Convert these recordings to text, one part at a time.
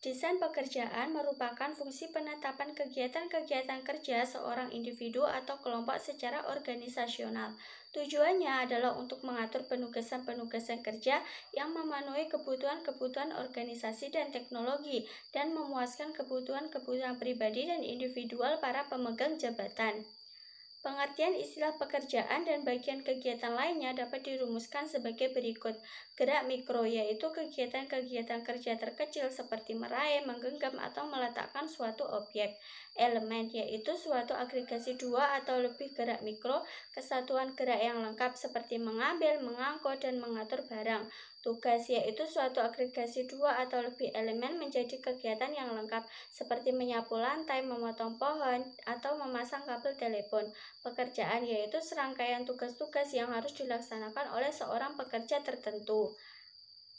Desain pekerjaan merupakan fungsi penetapan kegiatan-kegiatan kerja seorang individu atau kelompok secara organisasional. Tujuannya adalah untuk mengatur penugasan-penugasan kerja yang memenuhi kebutuhan-kebutuhan organisasi dan teknologi dan memuaskan kebutuhan-kebutuhan pribadi dan individual para pemegang jabatan. Pengertian istilah pekerjaan dan bagian kegiatan lainnya dapat dirumuskan sebagai berikut. Gerak mikro yaitu kegiatan-kegiatan kerja terkecil seperti meraih, menggenggam, atau meletakkan suatu objek. Elemen yaitu suatu agregasi dua atau lebih gerak mikro, kesatuan gerak yang lengkap seperti mengambil, mengangkut, dan mengatur barang. Tugas yaitu suatu agregasi dua atau lebih elemen menjadi kegiatan yang lengkap seperti menyapu lantai, memotong pohon, atau memasang kabel telepon. Pekerjaan yaitu serangkaian tugas-tugas yang harus dilaksanakan oleh seorang pekerja tertentu.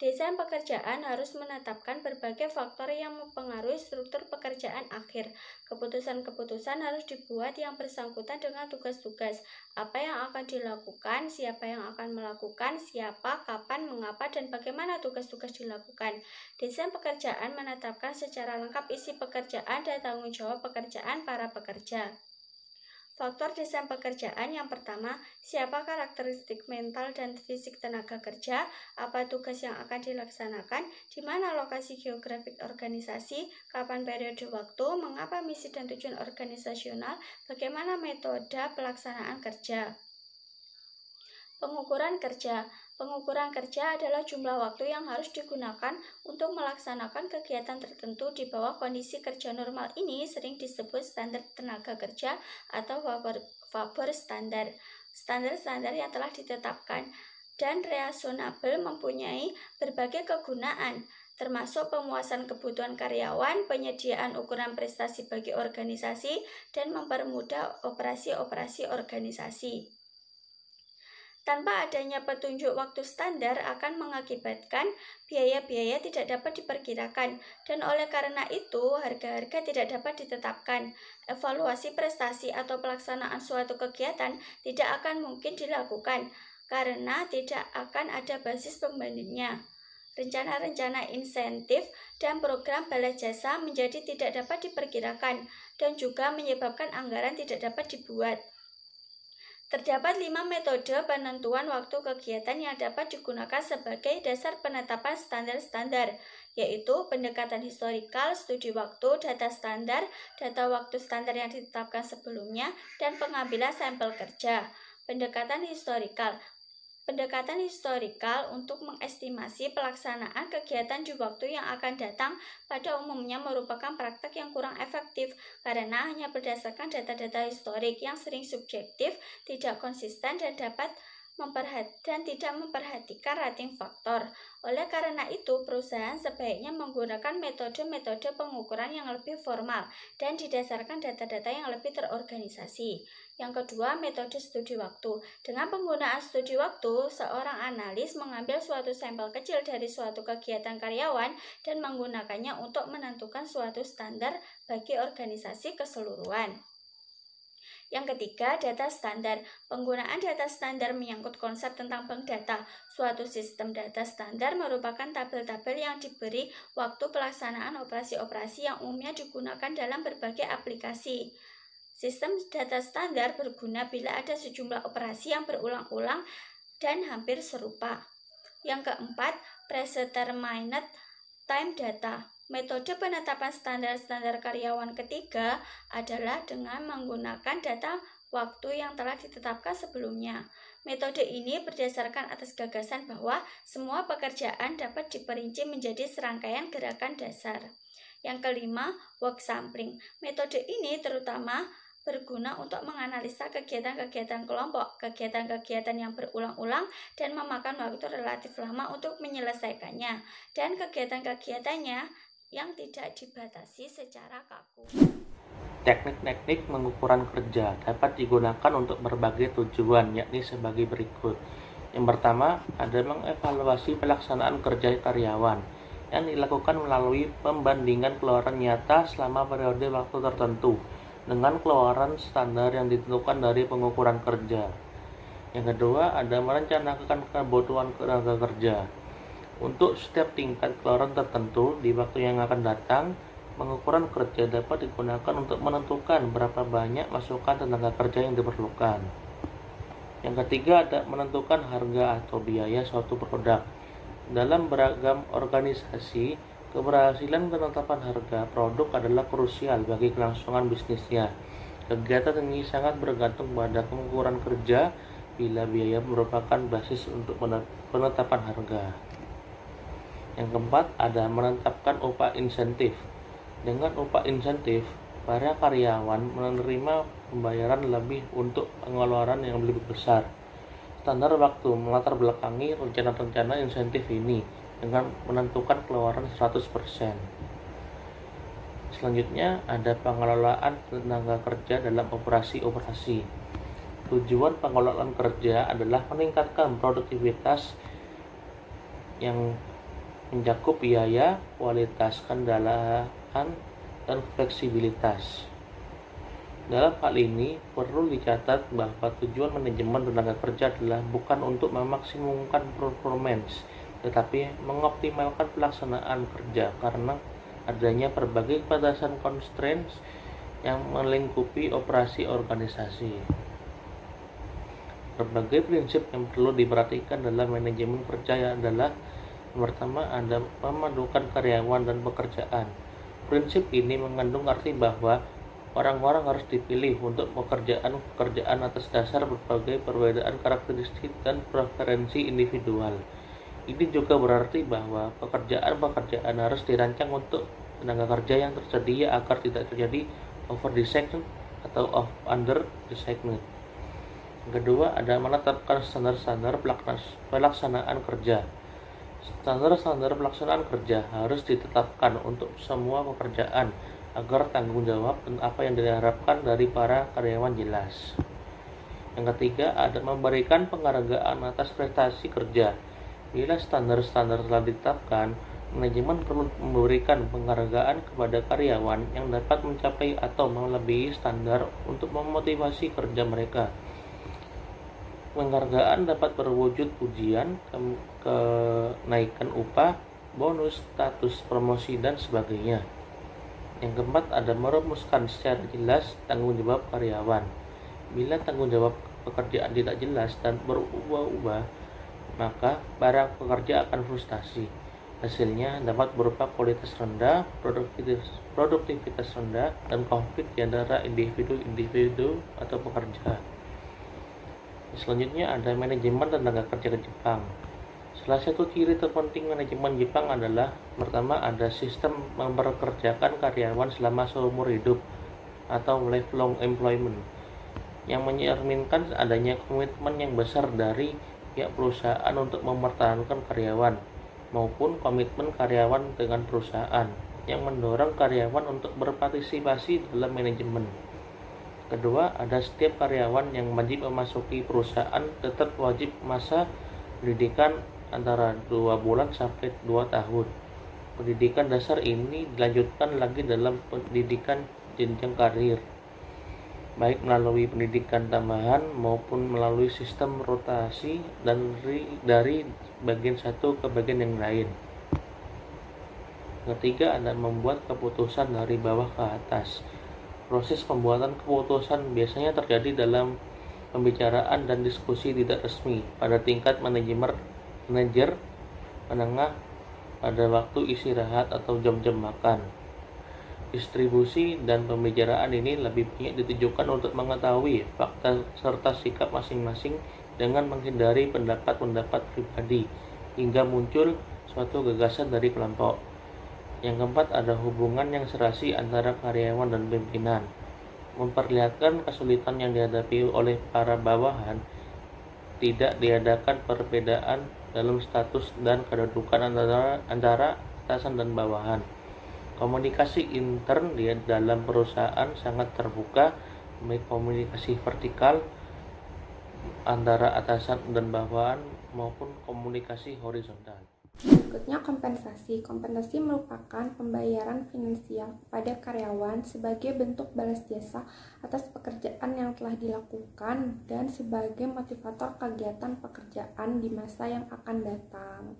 Desain pekerjaan harus menetapkan berbagai faktor yang mempengaruhi struktur pekerjaan akhir. Keputusan-keputusan harus dibuat yang bersangkutan dengan tugas-tugas, apa yang akan dilakukan, siapa yang akan melakukan, siapa, kapan, mengapa, dan bagaimana tugas-tugas dilakukan. Desain pekerjaan menetapkan secara lengkap isi pekerjaan dan tanggung jawab pekerjaan para pekerja. Faktor desain pekerjaan yang pertama, siapa karakteristik mental dan fisik tenaga kerja, apa tugas yang akan dilaksanakan, di mana lokasi geografik organisasi, kapan periode waktu, mengapa misi dan tujuan organisasional, bagaimana metode pelaksanaan kerja. Pengukuran kerja. Pengukuran kerja adalah jumlah waktu yang harus digunakan untuk melaksanakan kegiatan tertentu di bawah kondisi kerja normal. Ini sering disebut standar tenaga kerja atau Faber standar. Standar-standar yang telah ditetapkan dan reasonable mempunyai berbagai kegunaan, termasuk pemuasan kebutuhan karyawan, penyediaan ukuran prestasi bagi organisasi, dan mempermudah operasi-operasi organisasi. Tanpa adanya petunjuk waktu standar akan mengakibatkan biaya-biaya tidak dapat diperkirakan, dan oleh karena itu harga-harga tidak dapat ditetapkan. Evaluasi prestasi atau pelaksanaan suatu kegiatan tidak akan mungkin dilakukan karena tidak akan ada basis pembandingnya. Rencana-rencana insentif dan program balas jasa menjadi tidak dapat diperkirakan dan juga menyebabkan anggaran tidak dapat dibuat. Terdapat 5 metode penentuan waktu kegiatan yang dapat digunakan sebagai dasar penetapan standar-standar, yaitu pendekatan historikal, studi waktu, data standar, data waktu standar yang ditetapkan sebelumnya, dan pengambilan sampel kerja. Pendekatan historikal untuk mengestimasi pelaksanaan kegiatan di waktu yang akan datang pada umumnya merupakan praktek yang kurang efektif karena hanya berdasarkan data-data historik yang sering subjektif, tidak konsisten, dan tidak memperhatikan rating faktor. Oleh karena itu, perusahaan sebaiknya menggunakan metode-metode pengukuran yang lebih formal dan didasarkan data-data yang lebih terorganisasi. Yang kedua, metode studi waktu. Dengan penggunaan studi waktu, seorang analis mengambil suatu sampel kecil dari suatu kegiatan karyawan dan menggunakannya untuk menentukan suatu standar bagi organisasi keseluruhan. Yang ketiga, data standar. Penggunaan data standar menyangkut konsep tentang bank data. Suatu sistem data standar merupakan tabel-tabel yang diberi waktu pelaksanaan operasi-operasi yang umumnya digunakan dalam berbagai aplikasi. Sistem data standar berguna bila ada sejumlah operasi yang berulang-ulang dan hampir serupa. Yang keempat, predetermined time data. Metode penetapan standar-standar karyawan ketiga adalah dengan menggunakan data waktu yang telah ditetapkan sebelumnya. Metode ini berdasarkan atas gagasan bahwa semua pekerjaan dapat diperinci menjadi serangkaian gerakan dasar. Yang kelima, work sampling. Metode ini terutama berguna untuk menganalisa kegiatan-kegiatan kelompok, kegiatan-kegiatan yang berulang-ulang dan memakan waktu relatif lama untuk menyelesaikannya, dan kegiatan-kegiatannya yang tidak dibatasi secara kaku. Teknik-teknik pengukuran kerja dapat digunakan untuk berbagai tujuan, yakni sebagai berikut. Yang pertama, ada mengevaluasi pelaksanaan kerja karyawan yang dilakukan melalui pembandingan keluaran nyata selama periode waktu tertentu dengan keluaran standar yang ditentukan dari pengukuran kerja. Yang kedua, ada merencanakan kebutuhan tenaga kerja. Untuk setiap tingkat keluaran tertentu di waktu yang akan datang, pengukuran kerja dapat digunakan untuk menentukan berapa banyak masukan tenaga kerja yang diperlukan. Yang ketiga ada menentukan harga atau biaya suatu produk. Dalam beragam organisasi, keberhasilan penetapan harga produk adalah krusial bagi kelangsungan bisnisnya. Kegiatan ini sangat bergantung pada pengukuran kerja bila biaya merupakan basis untuk penetapan harga. Yang keempat ada menetapkan upah insentif. Dengan upah insentif, para karyawan menerima pembayaran lebih untuk pengeluaran yang lebih besar. Standar waktu melatar belakangi rencana-rencana insentif ini dengan menentukan keluaran 100%. Selanjutnya ada pengelolaan tenaga kerja dalam operasi-operasi. Tujuan pengelolaan kerja adalah meningkatkan produktivitas yang mencakup biaya, kualitas kendaraan, dan fleksibilitas. Dalam hal ini, perlu dicatat bahwa tujuan manajemen tenaga kerja adalah bukan untuk memaksimumkan performance, tetapi mengoptimalkan pelaksanaan kerja karena adanya berbagai batasan constraints yang melingkupi operasi organisasi. Berbagai prinsip yang perlu diperhatikan dalam manajemen kerja adalah yang pertama ada memadukan karyawan dan pekerjaan. Prinsip ini mengandung arti bahwa orang-orang harus dipilih untuk pekerjaan atas dasar berbagai perbedaan karakteristik dan preferensi individual. Ini juga berarti bahwa pekerjaan harus dirancang untuk tenaga kerja yang tersedia agar tidak terjadi over-designed atau under-designed. Kedua, ada menetapkan standar-standar pelaksanaan kerja. Standar-standar pelaksanaan kerja harus ditetapkan untuk semua pekerjaan agar tanggung jawab dan apa yang diharapkan dari para karyawan jelas. Yang ketiga, ada memberikan penghargaan atas prestasi kerja. Bila standar-standar telah ditetapkan, manajemen perlu memberikan penghargaan kepada karyawan yang dapat mencapai atau melebihi standar untuk memotivasi kerja mereka. Penghargaan dapat berwujud pujian, kenaikan upah, bonus, status, promosi, dan sebagainya. Yang keempat ada merumuskan secara jelas tanggung jawab karyawan. Bila tanggung jawab pekerjaan tidak jelas dan berubah-ubah, maka para pekerja akan frustasi. Hasilnya dapat berupa kualitas rendah, produktivitas rendah, dan konflik di antara individu atau pekerja. Selanjutnya ada manajemen tenaga kerja ke Jepang. Salah satu ciri terpenting manajemen Jepang adalah pertama ada sistem memperkerjakan karyawan selama seumur hidup atau lifelong employment yang mencerminkan adanya komitmen yang besar dari pihak perusahaan untuk mempertahankan karyawan maupun komitmen karyawan dengan perusahaan yang mendorong karyawan untuk berpartisipasi dalam manajemen. Kedua, ada setiap karyawan yang wajib memasuki perusahaan tetap wajib masa pendidikan antara 2 bulan sampai 2 tahun. Pendidikan dasar ini dilanjutkan lagi dalam pendidikan jenjang karir, baik melalui pendidikan tambahan maupun melalui sistem rotasi dan dari bagian satu ke bagian yang lain. Ketiga, ada membuat keputusan dari bawah ke atas. Proses pembuatan keputusan biasanya terjadi dalam pembicaraan dan diskusi tidak resmi pada tingkat manajer menengah pada waktu istirahat atau jam-jam makan. Distribusi dan pembicaraan ini lebih banyak ditujukan untuk mengetahui fakta serta sikap masing-masing dengan menghindari pendapat-pendapat pribadi hingga muncul suatu gagasan dari kelompok. Yang keempat ada hubungan yang serasi antara karyawan dan pimpinan. Memperlihatkan kesulitan yang dihadapi oleh para bawahan, tidak diadakan perbedaan dalam status dan kedudukan antara atasan dan bawahan. Komunikasi intern di dalam perusahaan sangat terbuka, baik komunikasi vertikal antara atasan dan bawahan maupun komunikasi horizontal. Berikutnya kompensasi. Kompensasi merupakan pembayaran finansial kepada karyawan sebagai bentuk balas jasa atas pekerjaan yang telah dilakukan dan sebagai motivator kegiatan pekerjaan di masa yang akan datang.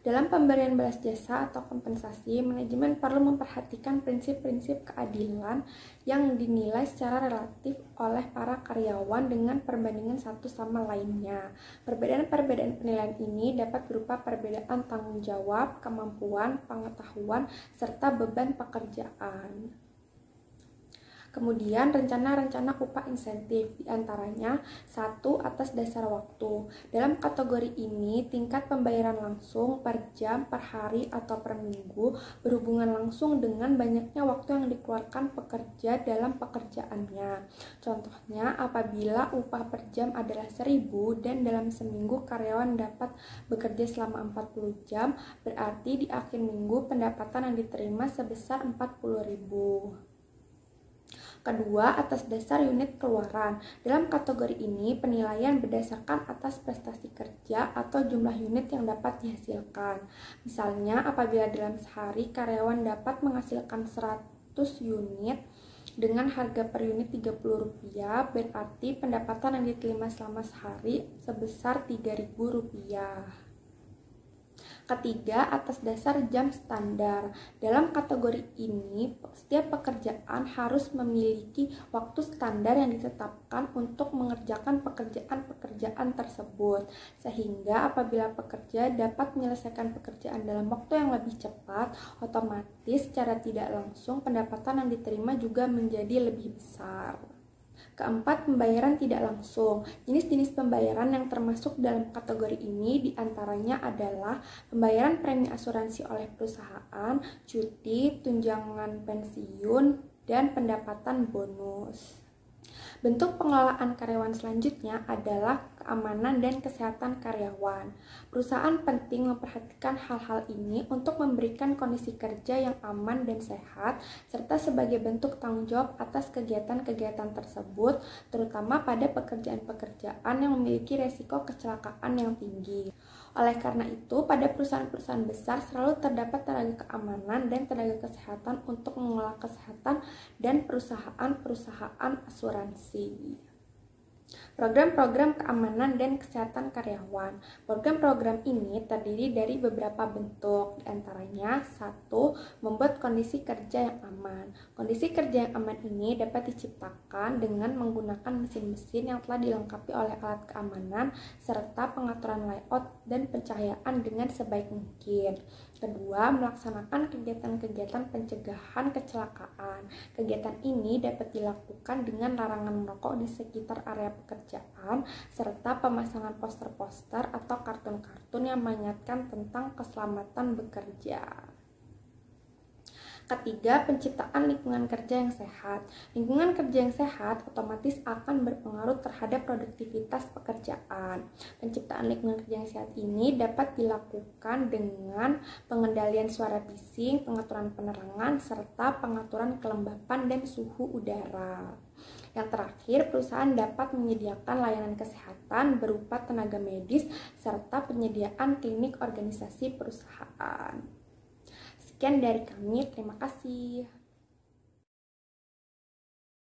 Dalam pemberian balas jasa atau kompensasi, manajemen perlu memperhatikan prinsip-prinsip keadilan yang dinilai secara relatif oleh para karyawan dengan perbandingan satu sama lainnya. Perbedaan-perbedaan penilaian ini dapat berupa perbedaan tanggung jawab, kemampuan, pengetahuan, serta beban pekerjaan. Kemudian rencana-rencana upah insentif, diantaranya 1. Atas dasar waktu. Dalam kategori ini, tingkat pembayaran langsung per jam, per hari, atau per minggu berhubungan langsung dengan banyaknya waktu yang dikeluarkan pekerja dalam pekerjaannya. Contohnya, apabila upah per jam adalah 1.000 dan dalam seminggu karyawan dapat bekerja selama 40 jam, berarti di akhir minggu pendapatan yang diterima sebesar 40.000. Kedua, atas dasar unit keluaran. Dalam kategori ini, penilaian berdasarkan atas prestasi kerja atau jumlah unit yang dapat dihasilkan. Misalnya, apabila dalam sehari karyawan dapat menghasilkan 100 unit dengan harga per unit Rp30, berarti pendapatan yang diterima selama sehari sebesar Rp3.000. Ketiga, atas dasar jam standar. Dalam kategori ini, setiap pekerjaan harus memiliki waktu standar yang ditetapkan untuk mengerjakan pekerjaan-pekerjaan tersebut. Sehingga apabila pekerja dapat menyelesaikan pekerjaan dalam waktu yang lebih cepat, otomatis secara tidak langsung pendapatan yang diterima juga menjadi lebih besar. Keempat, pembayaran tidak langsung. Jenis-jenis pembayaran yang termasuk dalam kategori ini diantaranya adalah pembayaran premi asuransi oleh perusahaan, cuti, tunjangan pensiun, dan pendapatan bonus. Bentuk pengelolaan karyawan selanjutnya adalah keamanan dan kesehatan karyawan. Perusahaan penting memperhatikan hal-hal ini untuk memberikan kondisi kerja yang aman dan sehat, serta sebagai bentuk tanggung jawab atas kegiatan-kegiatan tersebut, terutama pada pekerjaan-pekerjaan yang memiliki resiko kecelakaan yang tinggi. Oleh karena itu, pada perusahaan-perusahaan besar selalu terdapat tenaga keamanan dan tenaga kesehatan untuk mengelola kesehatan dan perusahaan-perusahaan asuransi. Program-program keamanan dan kesehatan karyawan. Program-program ini terdiri dari beberapa bentuk, diantaranya 1. Membuat kondisi kerja yang aman. Kondisi kerja yang aman ini dapat diciptakan dengan menggunakan mesin-mesin yang telah dilengkapi oleh alat keamanan serta pengaturan layout dan pencahayaan dengan sebaik mungkin. Kedua, melaksanakan kegiatan-kegiatan pencegahan kecelakaan. Kegiatan ini dapat dilakukan dengan larangan merokok di sekitar area pekerjaan, serta pemasangan poster-poster atau kartun-kartun yang mengingatkan tentang keselamatan bekerja. Ketiga, penciptaan lingkungan kerja yang sehat. Lingkungan kerja yang sehat otomatis akan berpengaruh terhadap produktivitas pekerjaan. Penciptaan lingkungan kerja yang sehat ini dapat dilakukan dengan pengendalian suara bising, pengaturan penerangan, serta pengaturan kelembapan dan suhu udara. Yang terakhir, perusahaan dapat menyediakan layanan kesehatan berupa tenaga medis serta penyediaan klinik organisasi perusahaan. Sekian dari kami, terima kasih.